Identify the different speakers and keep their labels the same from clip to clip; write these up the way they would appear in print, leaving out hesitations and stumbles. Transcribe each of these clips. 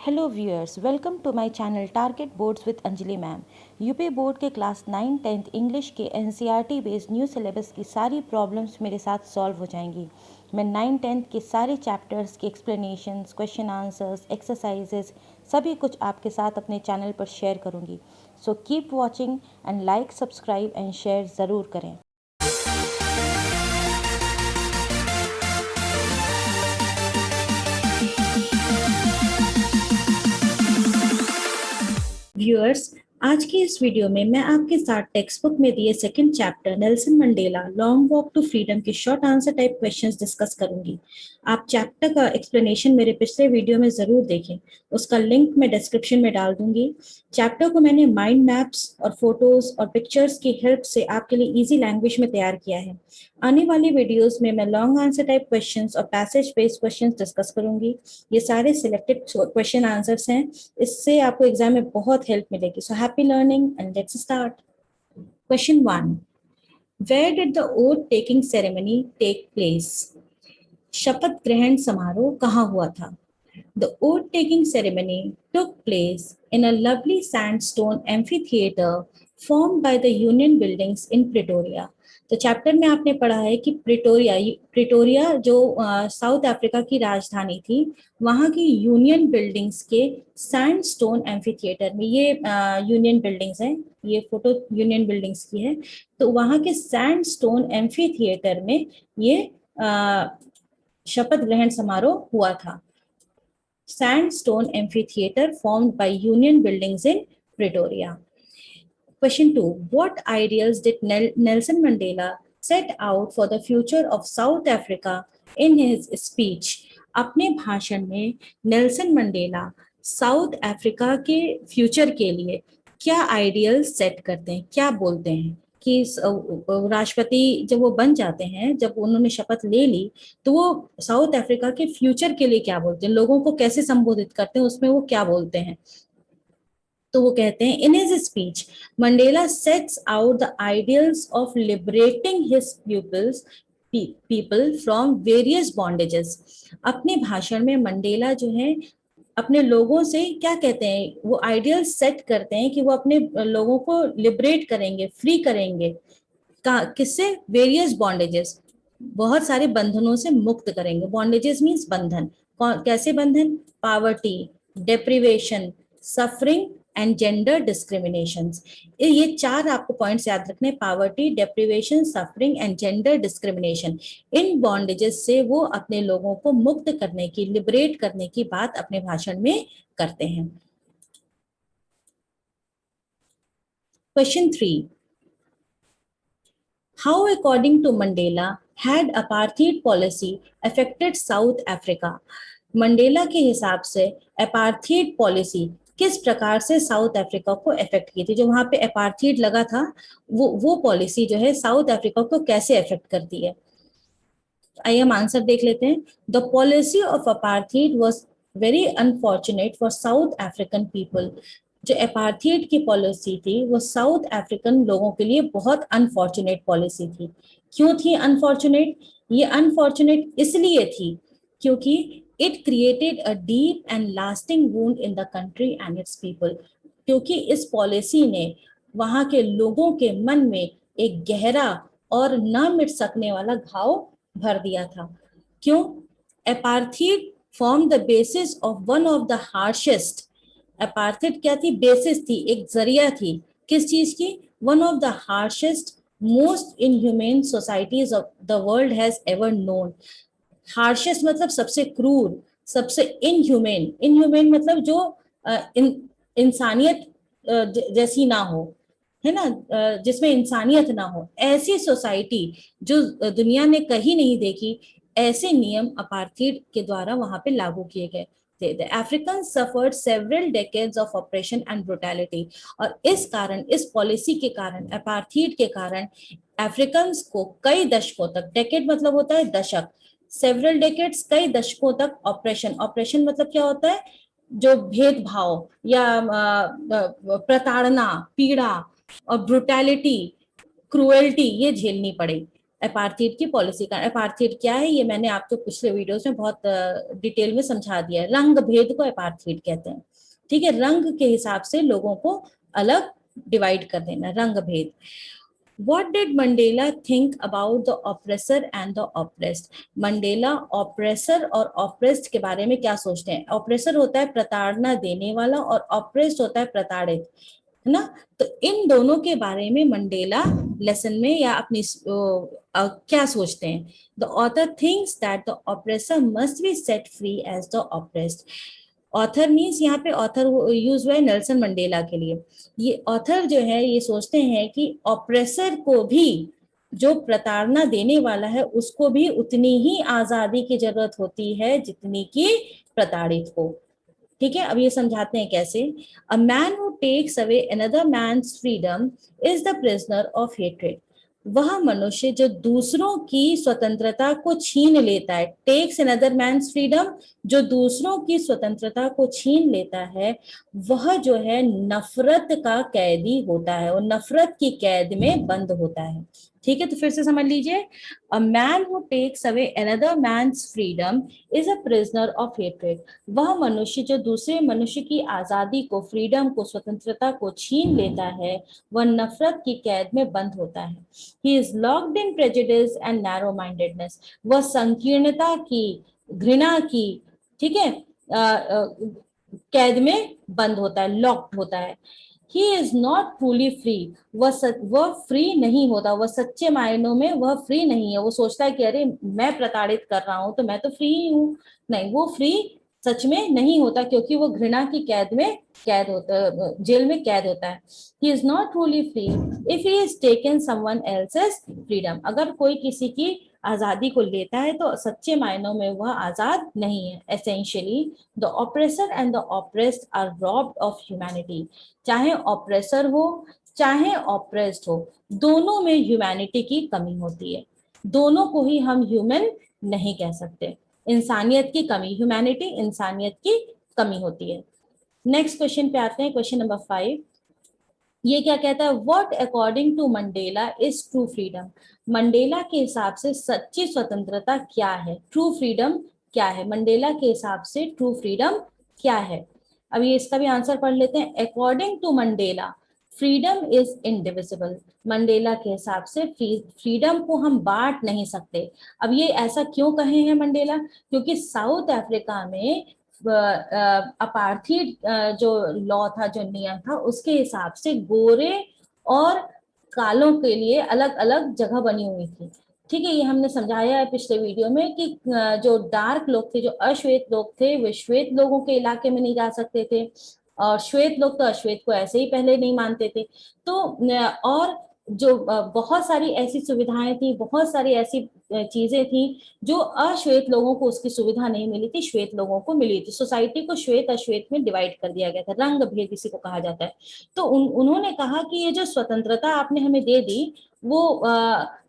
Speaker 1: Hello viewers, welcome to my channel Target Boards with Anjali ma'am. UP board के class 9 10th English के NCERT based new syllabus की सारी problems मेरे साथ solve हो जाएंगी। मैं 9 10th के सारे चैप्टर्स के एक्सप्लेनेशंस, क्वेश्चन आंसर्स, एक्सरसाइजेस सभी कुछ आपके साथ अपने चैनल पर शेयर करूंगी। So keep watching and like, subscribe and share ज़रूर करें। व्यूअर्स, आज की इस वीडियो में मैं आपके साथ टेक्स्ट बुक में दिए second chapter Nelson Mandela long walk to freedom के short answer type questions discuss करूंगी। आप चैप्टर का एक्सप्लेनेशन मेरे पिछले वीडियो में जरूर देखें, उसका लिंक मैं डिस्क्रिप्शन में डाल दूंगी। चैप्टर को मैंने माइंड मैप्स और फोटोज और पिक्चर्स की हेल्प से आपके लिए इजी लैंग्वेज में तैयार किया है। आने वाली वीडियोस में मैं लॉन्ग आंसर टाइप क्वेश्चंस और पैसेज बेस्ड क्वेश्चंस डिस्कस करूंगी। ये सारे सिलेक्टेड क्वेश्चन आंसर्स हैं, इससे आपको एग्जाम में बहुत हेल्प मिलेगी। So happy learning and let's start. Question 1, where did the oath taking ceremony take place? शपथ ग्रहण समारोह कहाँ हुआ था? The oath taking ceremony took place in a lovely sandstone amphitheater formed by the Union Buildings in Pretoria. तो chapter में आपने पढ़ा है कि प्रिटोरिया जो साउथ अफ्रीका की राजधानी थी, वहाँ की यूनियन बिल्डिंग्स के सैंडस्टोन एम्फीथिएटर में, ये यूनियन बिल्डिंग्स हैं, ये फोटो यूनियन बिल्डिंग्स की है, तो वहाँ के सैंडस्टोन एम्फीथिएटर में ये शपथ ग्रहण समारोह हुआ था। Sandstone amphitheater formed by Union Buildings in Pretoria. Question 2. What ideals did Nelson Mandela set out for the future of South Africa in his speech? अपने भाषण में नेल्सन मंडेला साउथ अफ्रीका के फ्यूचर के लिए क्या आइडियल सेट करते हैं, क्या बोलते हैं कि राष्ट्रपति जब वो बन जाते हैं, जब उन्होंने शपथ ले ली, तो वो साउथ अफ्रीका के फ्यूचर के लिए क्या बोलते हैं, लोगों को कैसे संबोधित करते हैं, उसमें वो क्या बोलते हैं। तो वो कहते हैं, in his speech Mandela sets out the ideals of liberating his people from various bondages. अपने भाषण में मंडेला जो है अपने लोगों से क्या कहते हैं, वो आइडियल सेट करते हैं कि वो अपने लोगों को लिबरेट करेंगे, फ्री करेंगे, किससे? वेरियस बॉन्डेजेस, बहुत सारे बंधनों से मुक्त करेंगे। बॉन्डेजेस मींस बंधन। कैसे बंधन? Poverty, deprivation, suffering and gender discrimination. ये चार आपको पॉइंट्स याद रखने, poverty, deprivation, suffering and gender discrimination. In bondages से वो अपने लोगों को मुक्त करने की, लिबरेट करने की बात अपने भाषण में करते हैं। Question 3, how according to Mandela had apartheid policy affected South Africa? Mandela के हिसाब से अपार्थीड पॉलिसी किस प्रकार से साउथ अफ्रीका को अफेक्ट की थी? जो वहां पे अपार्थीड लगा था, वो पॉलिसी जो है साउथ अफ्रीका को कैसे अफेक्ट करती है? आइए हम आंसर देख लेते हैं। The policy of apartheid was very unfortunate for south African people. जो अपार्थीड की पॉलिसी थी वो साउथ अफ्रीकन लोगों के लिए बहुत अनफॉर्चुनेट पॉलिसी थी। क्यों थी अनफॉर्चुनेट? ये अनफॉर्चुनेट इसलिए थी क्योंकि it created a deep and lasting wound in the country and it's people. क्योंकि इस पॉलिसी ने वहां के लोगों के मन में एक गहरा और न मिट सकने वाला घाव भर दिया था। क्यों? Apartheid form the basis of one of the harshest. Apartheid क्या थी? बेसिस थी, एक जरिया थी। किस चीज की? One of the harshest most inhumane societies of the world has ever known. Harshest मतलब सबसे क्रूर, सबसे इनह्यूमेन। इनह्यूमेन मतलब जो इंसानियत जैसी ना हो, है ना, जिसमें इंसानियत ना हो, ऐसी सोसाइटी जो दुनिया ने कहीं नहीं देखी, ऐसे नियम अपार्थीड के द्वारा वहां पे लागू किए गए थे। The African suffered several decades of operation and brutality. और इस कारण, इस पॉलिसी के कारण, अपार्थीड के कारण अफ्रीकन को कई दशकों तक, डेकेड मतलब होता है दशक, सेवरल डेकेड्स कई दशकों तक ऑपरेशन, ऑपरेशन मतलब क्या होता है? जो भेदभाव या प्रताड़ना, पीड़ा और ब्रुटैलिटी, क्रूएल्टी, ये झेलनी पड़ी अपार्थीड की पॉलिसी का। अपार्थीड क्या है ये मैंने आपको पिछले वीडियोस में बहुत डिटेल में समझा दिया है। रंग भेद को अपार्थीड कहते हैं, ठीक है, रंग के हिसाब से लोगों को अलग डिवाइड कर देना, रंग भेद। What did Mandela think about the oppressor and the oppressed? Mandela oppressor और ऑप्रेस्ड के बारे में क्या सोचते हैं? ऑप्रेसर होता है प्रताड़ना देने वाला और ऑप्रेस्ड होता है प्रताड़ित, है ना। तो इन दोनों के बारे में मंडेला लेसन में या अपनी क्या सोचते हैं? The author thinks that the oppressor must be set free as the oppressed. Author means यहाँ पे ऑथर यूज हुआ है नेल्सन मंडेला के लिए। ये ऑथर जो है ये सोचते हैं कि ऑप्रेसर को भी, जो प्रताड़ना देने वाला है उसको भी उतनी ही आजादी की जरूरत होती है जितनी कि प्रताड़ित को। ठीक है, अब ये समझाते हैं कैसे। A man who takes away another man's freedom is the prisoner of hatred. वह मनुष्य जो दूसरों की स्वतंत्रता को छीन लेता है, टेक्स अनदर मैन्स फ्रीडम, जो दूसरों की स्वतंत्रता को छीन लेता है, वह जो है नफरत का कैदी होता है, वो नफरत की कैद में बंद होता है। ठीक है, तो फिर से समझ लीजिए। A man who takes away another man's freedom is a prisoner of hatred. वह मनुष्य जो दूसरे मनुष्य की आजादी को, फ्रीडम को, स्वतंत्रता को छीन लेता है, वह नफरत की कैद में बंद होता है। He is locked in prejudice and narrow mindedness. वह संकीर्णता की, घृणा की, ठीक है, कैद में बंद होता है, लॉक्ड होता है। He is not truly free. वह फ्री नहीं होता, वह सच्चे मायनों में वह फ्री नहीं है। वो सोचता है कि अरे मैं प्रताड़ित कर रहा हूं तो मैं तो फ्री ही हूँ। नहीं, वो फ्री सच में नहीं होता, क्योंकि वो घृणा की कैद में कैद होता, जेल में कैद होता है। He is not truly free if he is taken someone else's freedom. अगर कोई किसी की आजादी को लेता है तो सच्चे मायनों में वह आजाद नहीं है। Essentially the oppressor and the oppressed are robbed of humanity. चाहे ऑप्रेसर हो चाहे ऑप्रेस्ड हो, दोनों में ह्यूमैनिटी की कमी होती है। दोनों को ही हम ह्यूमन नहीं कह सकते। इंसानियत की कमी, ह्यूमैनिटी, इंसानियत की कमी होती है। नेक्स्ट क्वेश्चन पे आते हैं, क्वेश्चन नंबर 5। ये क्या कहता है? What according to Mandela is true freedom. Mandela के हिसाब से सच्ची स्वतंत्रता क्या है? ट्रू फ्रीडम क्या है? मंडेला के हिसाब से ट्रू फ्रीडम क्या है? अब ये इसका भी आंसर पढ़ लेते हैं। According to Mandela freedom is indivisible. Mandela के हिसाब से फ्रीडम को हम बांट नहीं सकते। अब ये ऐसा क्यों कहे हैं मंडेला? क्योंकि साउथ अफ्रीका में अपार्थीड जो लॉ था, जो नियम था, उसके हिसाब से गोरे और कालों के लिए अलग अलग जगह बनी हुई थी। ठीक है, ये हमने समझाया है पिछले वीडियो में कि जो डार्क लोग थे, जो अश्वेत लोग थे, वे श्वेत लोगों के इलाके में नहीं जा सकते थे, और श्वेत लोग तो अश्वेत को ऐसे ही पहले नहीं मानते थे। तो और जो बहुत सारी ऐसी सुविधाएं थी, बहुत सारी ऐसी चीजें थी जो अश्वेत लोगों को उसकी सुविधा नहीं मिली थी, श्वेत लोगों को मिली थी। सोसाइटी को श्वेत अश्वेत में डिवाइड कर दिया गया था, रंग भेद इसी को कहा जाता है। तो उन्होंने कहा कि ये जो स्वतंत्रता आपने हमें दे दी, वो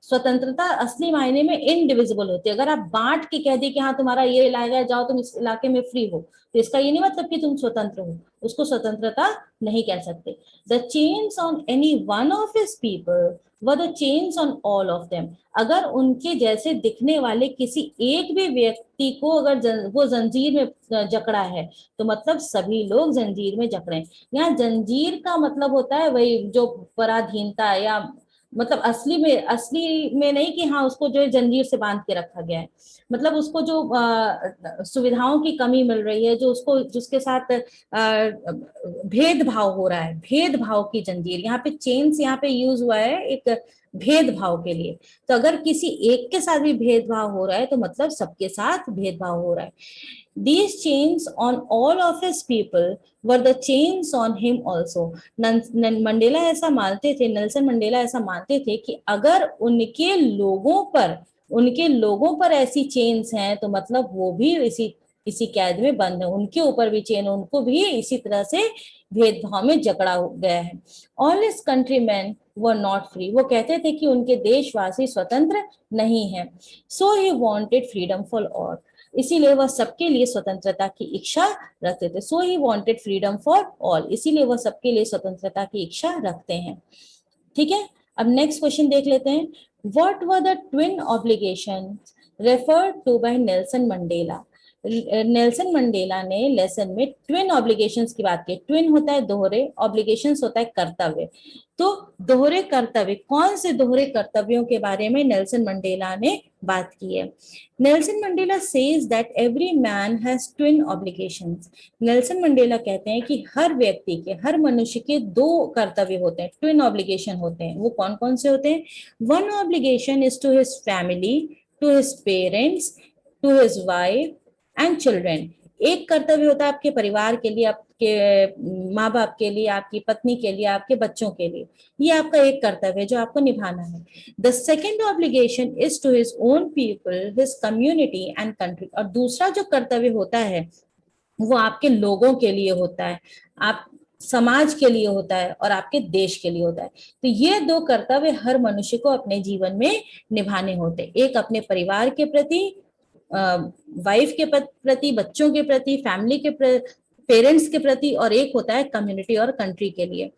Speaker 1: स्वतंत्रता असली मायने में इनडिविजिबल होती है। अगर आप बांट के कह दिए कि हाँ तुम्हारा ये इलाका है, जाओ तुम इस इलाके में फ्री हो, तो इसका ये नहीं मतलब कि तुम स्वतंत्र हो, उसको स्वतंत्रता नहीं कह सकते। The chains on any one of his people were the chains on all of them. अगर उनके जैसे दिखने वाले किसी एक भी व्यक्ति को अगर वो जंजीर में जकड़ा है, तो मतलब सभी लोग जंजीर में जकड़े। यहाँ जंजीर का मतलब होता है वही जो पराधीनता, या मतलब असली में नहीं कि हाँ उसको जो है जंजीर से बांध के रखा गया है, मतलब उसको जो सुविधाओं की कमी मिल रही है, जो उसको जिसके साथ भेदभाव हो रहा है, भेदभाव की जंजीर। यहाँ पे चेन्स यहाँ पे यूज हुआ है एक भेदभाव के लिए। तो अगर किसी एक के साथ भी भेदभाव हो रहा है तो मतलब सबके साथ भेदभाव हो रहा है। These chains on all of his people were the chains on him also. Mandela ऐसा मानते थे, नेल्सन मंडेला ऐसा मानते थे कि अगर उनके लोगों पर ऐसी चेन्स हैं तो मतलब वो भी इसी कैद में बंद है, उनके ऊपर भी चेन, उनको भी इसी तरह से भेदभाव में जकड़ा गया है। All his countrymen were not free. वो कहते थे कि उनके देशवासी स्वतंत्र नहीं है। So he wanted freedom for all. इसीलिए वह सबके लिए स्वतंत्रता की इच्छा रखते थे। So he wanted freedom for all, इसीलिए वह सबके लिए स्वतंत्रता की इच्छा रखते हैं। ठीक है, अब नेक्स्ट क्वेश्चन देख लेते हैं। What were the twin obligations referred to by Nelson Mandela? Nelson Mandela ने लेसन में ट्विन ऑब्लिगेशंस की बात की। ट्विन होता है दोहरे, ऑब्लिगेशंस होता है कर्तव्य। तो दोहरे कर्तव्य, कौन से दोहरे कर्तव्यों के बारे में नेल्सन मंडेला ने बात की है? Nelson Mandela says that every man has twin obligations. Nelson Mandela कहते हैं कि हर व्यक्ति के, हर मनुष्य के दो कर्तव्य होते हैं, ट्विन ऑब्लिगेशन होते हैं। वो कौन कौन से होते हैं? One obligation is to his family, to his parents, to his wife and children. एक कर्तव्य होता है आपके परिवार के लिए, आपके माँ बाप के लिए, आपकी पत्नी के लिए, आपके बच्चों के लिए। ये आपका एक कर्तव्य है जो आपको निभाना है। The second obligation is to his own people, his community and country. और दूसरा जो कर्तव्य होता है वो आपके लोगों के लिए होता है, आप समाज के लिए होता है और आपके देश के लिए होता है। तो ये दो कर्तव्य हर मनुष्य को अपने जीवन में निभाने होते हैं। एक अपने परिवार के प्रति, वाइफ के प्रति, बच्चों के प्रति, फैमिली के पेरेंट्स के प्रति, और एक होता है कम्युनिटी और कंट्री के लिए।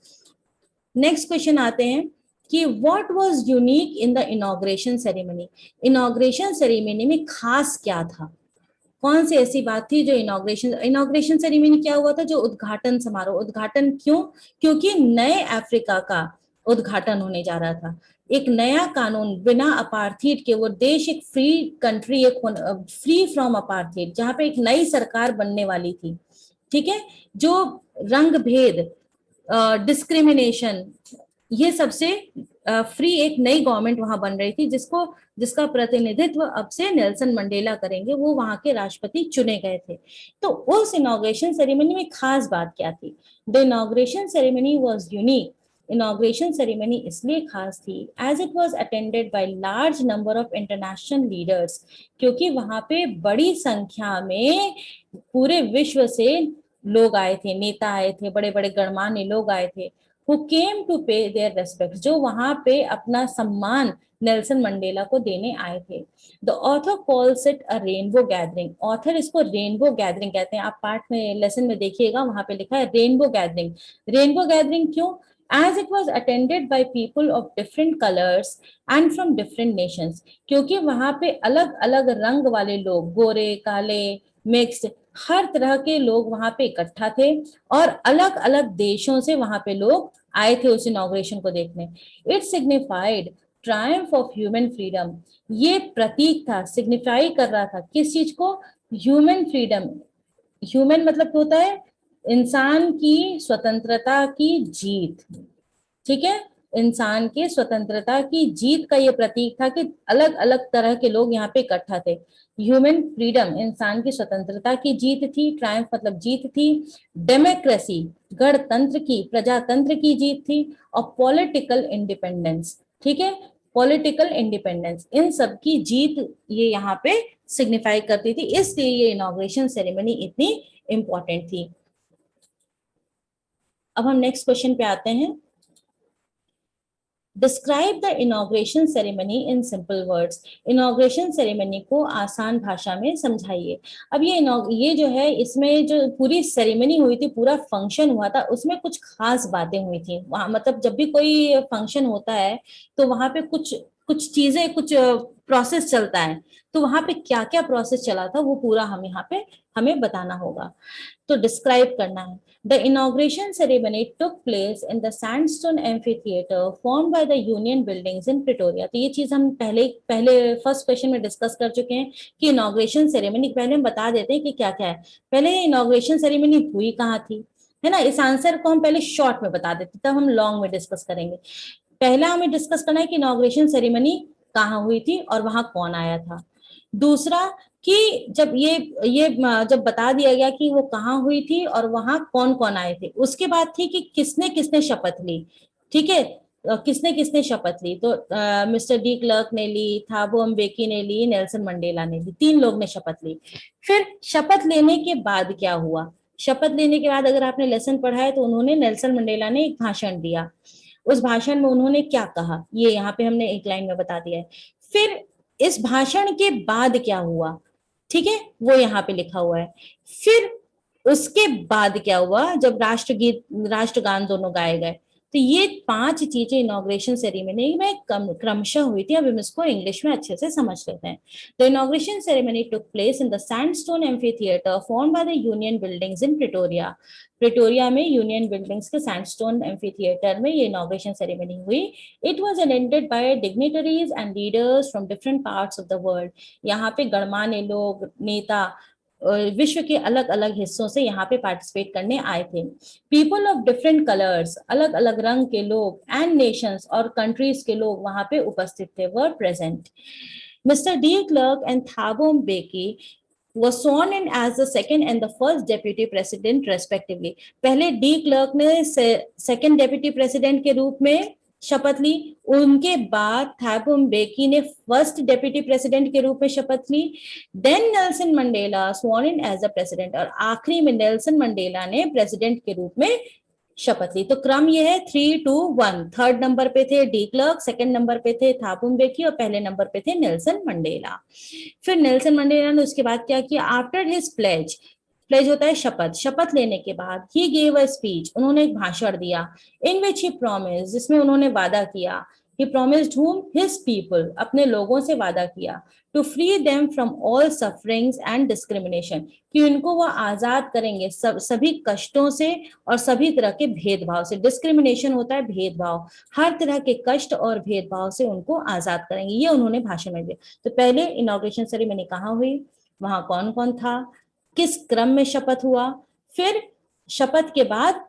Speaker 1: नेक्स्ट क्वेश्चन आते हैं कि what was unique in the inauguration ceremony. Inauguration ceremony में खास क्या था? कौन सी ऐसी बात थी जो इनॉग्रेशन सेरेमनी क्या हुआ था? जो उद्घाटन समारोह। उद्घाटन क्यों? क्योंकि नए अफ्रीका का उद्घाटन होने जा रहा था। एक नया कानून, बिना अपार्थीड के, वो देश एक फ्री कंट्री, एक फ्री फ्रॉम अपार्थीड, जहां पे एक नई सरकार बनने वाली थी। ठीक है, जो रंग भेद, डिस्क्रिमिनेशन, ये सबसे फ्री एक नई गवर्नमेंट वहां बन रही थी, जिसका प्रतिनिधित्व अब से नेल्सन मंडेला करेंगे। वो वहां के राष्ट्रपति चुने गए थे। तो उस इनॉग्रेशन सेरेमनी में खास बात क्या थी? The inauguration ceremony was unique. Inauguration ceremony इसलिए खास थी as it was attended by large number of international leaders, क्योंकि वहां पे बड़ी संख्या में पूरे विश्व से लोग आए थे, नेता आए थे, बड़े बड़े गणमान्य लोग आए थे, who came to pay their respects, जो वहां पे अपना सम्मान नेल्सन मंडेला को देने आए थे। The author calls it a rainbow gathering. Author इसको रेनबो गैदरिंग कहते हैं। आप पार्ट में, लेसन में देखिएगा, वहां पे लिखा है रेनबो गैदरिंग। रेनबो गैदरिंग क्यों? As it was attended by people of different colours and from different nations, क्योंकि वहां पे अलग अलग रंग वाले लोग, गोरे, काले, मिक्स, हर तरह के लोग वहां पे इकट्ठा थे, और अलग अलग देशों से वहां पे लोग आए थे उस इनॉग्रेशन को देखने। It signified Triumph of human freedom. ये प्रतीक था, सिग्निफाई कर रहा था किस चीज को? Human freedom. ह्यूमन मतलब क्या होता है? इंसान की स्वतंत्रता की जीत। ठीक है, इंसान के स्वतंत्रता की जीत का ये प्रतीक था कि अलग अलग तरह के लोग यहाँ पे इकट्ठा थे। ह्यूमन फ्रीडम, इंसान की स्वतंत्रता की जीत थी। ट्रायम्फ मतलब जीत थी। डेमोक्रेसी, गणतंत्र की, प्रजातंत्र की जीत थी। और पॉलिटिकल इंडिपेंडेंस, ठीक है, पॉलिटिकल इंडिपेंडेंस, इन सब की जीत ये यहाँ पे सिग्निफाई करती थी। इसलिए ये इनॉग्रेशन सेरेमनी इतनी इंपॉर्टेंट थी। अब हम नेक्स्ट क्वेश्चन पे आते हैं। Describe the inauguration ceremony in simple words. Inauguration ceremony को आसान भाषा में समझाइए। अब ये जो है, इसमें जो पूरी सेरेमनी हुई थी, पूरा फंक्शन हुआ था, उसमें कुछ खास बातें हुई थी वहां। मतलब जब भी कोई फंक्शन होता है तो वहां पे कुछ कुछ चीजें, कुछ प्रोसेस चलता है। तो वहां पे क्या क्या प्रोसेस चला था वो पूरा हम यहाँ पे हमें बताना होगा। तो डिस्क्राइब करना है। The inauguration ceremony took place in the sandstone amphitheater formed by the Union Buildings in Pretoria। तो ये चीज हम पहले पहले फर्स्ट क्वेश्चन में डिस्कस कर चुके हैं कि इनॉग्रेशन सेरेमनी, पहले हम बता देते हैं कि क्या क्या है। पहले इनॉग्रेशन सेरेमनी हुई कहाँ थी, है ना? इस आंसर को हम पहले शॉर्ट में बता देते, तब हम लॉन्ग में डिस्कस करेंगे। पहला हमें डिस्कस करना है कि इनॉग्रेशन सेरेमनी कहाँ हुई थी और वहां कौन आया था। दूसरा कि जब ये जब बता दिया गया कि वो कहाँ हुई थी और वहां कौन कौन आए थे, उसके बाद थी कि किसने किसने शपथ ली। ठीक है, किसने किसने शपथ ली? तो मिस्टर डी क्लर्क ने ली, थाबो म्बेकी ने ली, नेल्सन मंडेला ने ली, 3 लोग ने शपथ ली। फिर शपथ लेने के बाद क्या हुआ? शपथ लेने के बाद अगर आपने लेसन पढ़ा है तो उन्होंने, नेल्सन मंडेला ने एक भाषण दिया। उस भाषण में उन्होंने क्या कहा ये यहाँ पे हमने एक लाइन में बता दिया है। फिर इस भाषण के बाद क्या हुआ, ठीक है, वो यहाँ पे लिखा हुआ है। फिर उसके बाद क्या हुआ? जब राष्ट्रगीत, राष्ट्रगान दोनों गाए गए, तो ये 5 चीजें इनॉग्रेशन सेरेमनी में क्रमशः हुई थी। अब हम इसको इंग्लिश में अच्छे से समझ लेते हैं। The inauguration ceremony took place in the sandstone amphitheatre form by the union buildings in Pretoria. Pretoria में यूनियन बिल्डिंग्स के सैंडस्टोन एम्फीथिएटर में ये इनॉग्रेशन सेरेमनी हुई। It was attended bye dignitaries and leaders from different parts of the world. यहाँ पे गणमान्य लोग, नेता विश्व के अलग अलग हिस्सों से यहाँ पे पार्टिसिपेट करने आए थे। पीपल ऑफ डिफरेंट कलर्स, अलग अलग रंग के लोग, एंड नेशंस और कंट्रीज के लोग वहां पे उपस्थित थे, were present. Mister de Klerk and Thabo Mbeki was sworn in as the second and the first deputy president respectively। पहले डी क्लर्क ने सेकंड डेप्यूटी प्रेसिडेंट के रूप में शपथ ली, उनके बाद थैबो म्बेकी ने फर्स्ट डेप्यूटी प्रेसिडेंट के रूप में शपथ ली। Then Nelson Mandela sworn in as a president, और आखिरी में नेल्सन मंडेला ने प्रेसिडेंट के रूप में शपथ ली। तो क्रम ये है 3, 2, 1। थर्ड नंबर पे थे डी क्लर्क, सेकंड नंबर पे थे थाबो म्बेकी और पहले नंबर पे थे नेल्सन मंडेला। फिर नेल्सन मंडेला ने उसके बाद क्या किया? आफ्टर हिज प्लेज, प्लेज होता है शपथ, शपथ लेने के बाद ही गेव अ स्पीच, उन्होंने एक भाषण दिया। इन विच ही प्रॉमिस, जिसमें उन्होंने वादा किया। He promised whom? his people, अपने लोगों से वादा किया। To free them from all sufferings and discrimination, कि उनको वो आजाद करेंगे सभी कष्टों से और सभी तरह के भेदभाव से। डिस्क्रिमिनेशन होता है भेदभाव, हर तरह के कष्ट और भेदभाव से उनको आजाद करेंगे, ये उन्होंने भाषण में दिया। तो पहले इनॉग्रेशन सेरेमनी कहाँ हुई, वहां कौन कौन था, किस क्रम में शपथ हुआ, फिर शपथ के बाद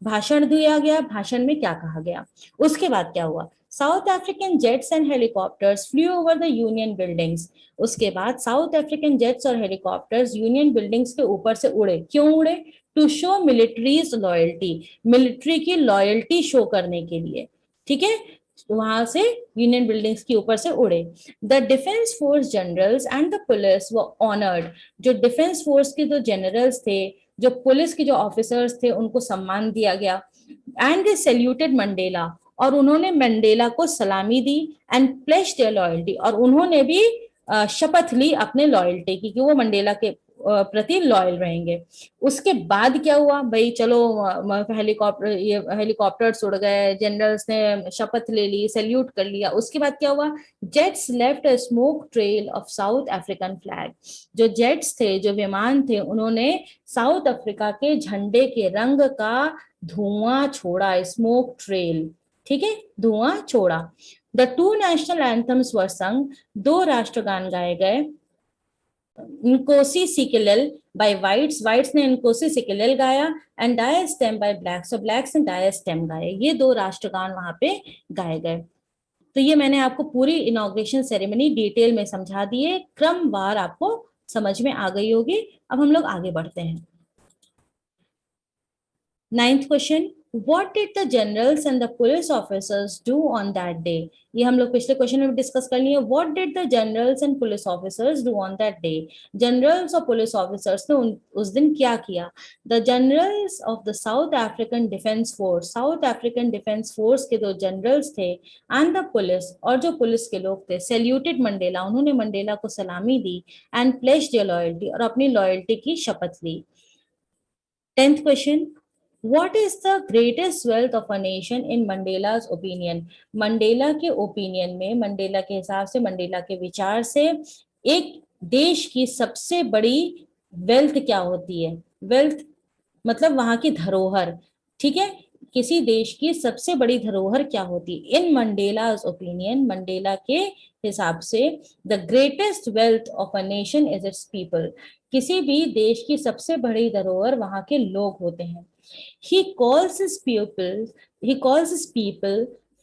Speaker 1: भाषण दिया गया, भाषण में क्या कहा गया, उसके बाद क्या हुआ। South African jets and helicopters flew over the union buildings. उसके बाद साउथ अफ्रीकन जेट्स और हेलीकॉप्टर्स यूनियन बिल्डिंग्स के ऊपर से उड़े। क्यों उड़े? To show military's loyalty, military की लॉयल्टी शो करने के लिए, ठीक है। वहां से यूनियन बिल्डिंग्स के ऊपर से उड़े। The defence force generals and the police were honoured. जो डिफेंस फोर्स के जो जनरल्स थे, जो पुलिस के जो ऑफिसर्स थे, उनको सम्मान दिया गया। एंड दे सैल्यूटेड मंडेला, और उन्होंने मंडेला को सलामी दी। एंड प्लेज देयर लॉयल्टी, और उन्होंने भी शपथ ली अपने लॉयल्टी की कि वो मंडेला के प्रति लॉयल रहेंगे। उसके बाद क्या हुआ भाई, चलो हेलीकॉप्टर्स उड़ गए, जनरल्स ने शपथ ले ली, सैल्यूट कर लिया। उसके बाद क्या हुआ? Jets left a smoke trail of south African flag. जो जेट्स थे, जो विमान थे, उन्होंने साउथ अफ्रीका के झंडे के रंग का धुआं छोड़ा, स्मोक ट्रेल, ठीक है, धुआं छोड़ा। द टू नेशनल एंथम्स वर संग, दो राष्ट्रगान गाए गए। इनकोसी सिकेलेल बाय व्हाइट्स, व्हाइट्स ने इनकोसी सिकेलेल गाया। एंड डायस्टेम बाय ब्लैक्स, और ब्लैक्स ने डायस्टेम गाए। ये दो राष्ट्रगान वहां पे गाए गए। तो ये मैंने आपको पूरी इनॉग्रेशन सेरेमनी डिटेल में समझा दिए, क्रमवार आपको समझ में आ गई होगी। अब हम लोग आगे बढ़ते हैं। 9th question, What did the generals and the police officers do on that day? ये हम लोग पिछले क्वेश्चन में डिस्कस कर लिए। What did the generals and police officers do on that day? Generals और पुलिस ऑफिसर्स ने उस दिन क्या किया? The generals of the South African Defence Force, south African defence force के दो जनरल्स थे, and the police, और जो पुलिस के लोग थे, सैल्यूटेड मंडेला, उन्होंने मंडेला को सलामी दी। and pledged their loyalty, और अपनी लॉयल्टी की शपथ ली। 10th question, What is the greatest wealth of a nation in Mandela's opinion? Mandela के ओपिनियन में, मंडेला के हिसाब से, मंडेला के विचार से, एक देश की सबसे बड़ी वेल्थ क्या होती है? वेल्थ मतलब वहां की धरोहर, ठीक है। किसी देश की सबसे बड़ी धरोहर क्या होती है? इन मंडेला's ओपिनियन, मंडेला के हिसाब से, the greatest wealth of a nation is it's people. किसी भी देश की सबसे बड़ी धरोहर वहां के लोग होते हैं। He calls his people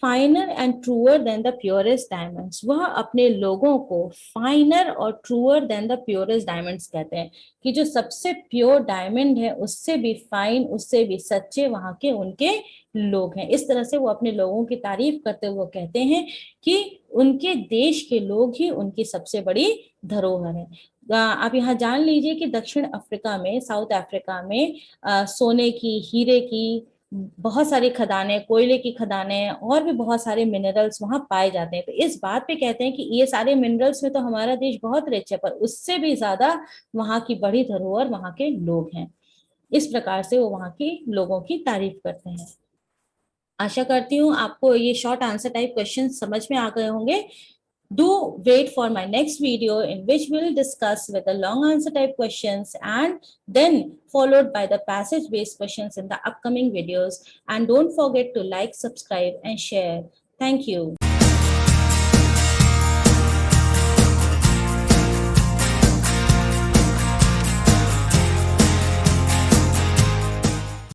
Speaker 1: finer and truer than the purest diamonds। वह अपने लोगों को फाइनर और truer than the purest diamonds कहते हैं, कि जो सबसे प्योर डायमंड है उससे भी फाइन, उससे भी सच्चे वहां के उनके लोग हैं। इस तरह से वो अपने लोगों की तारीफ करते हुए कहते हैं कि उनके देश के लोग ही उनकी सबसे बड़ी धरोहर है। आप यहाँ जान लीजिए कि दक्षिण अफ्रीका में, साउथ अफ्रीका में सोने की, हीरे की बहुत सारी खदानें, कोयले की खदानें और भी बहुत सारे मिनरल्स वहां पाए जाते हैं। तो इस बात पे कहते हैं कि ये सारे मिनरल्स में तो हमारा देश बहुत रिच है, पर उससे भी ज्यादा वहां की बड़ी धरोहर वहां के लोग हैं। इस प्रकार से वो वहां के लोगों की तारीफ करते हैं। आशा करती हूँ आपको ये शॉर्ट आंसर टाइप क्वेश्चन समझ में आ गए होंगे. Do wait for my next video in which we'll discuss with the long answer type questions and then followed by the passage based questions in the upcoming videos. And don't forget to like, subscribe and share. Thank you.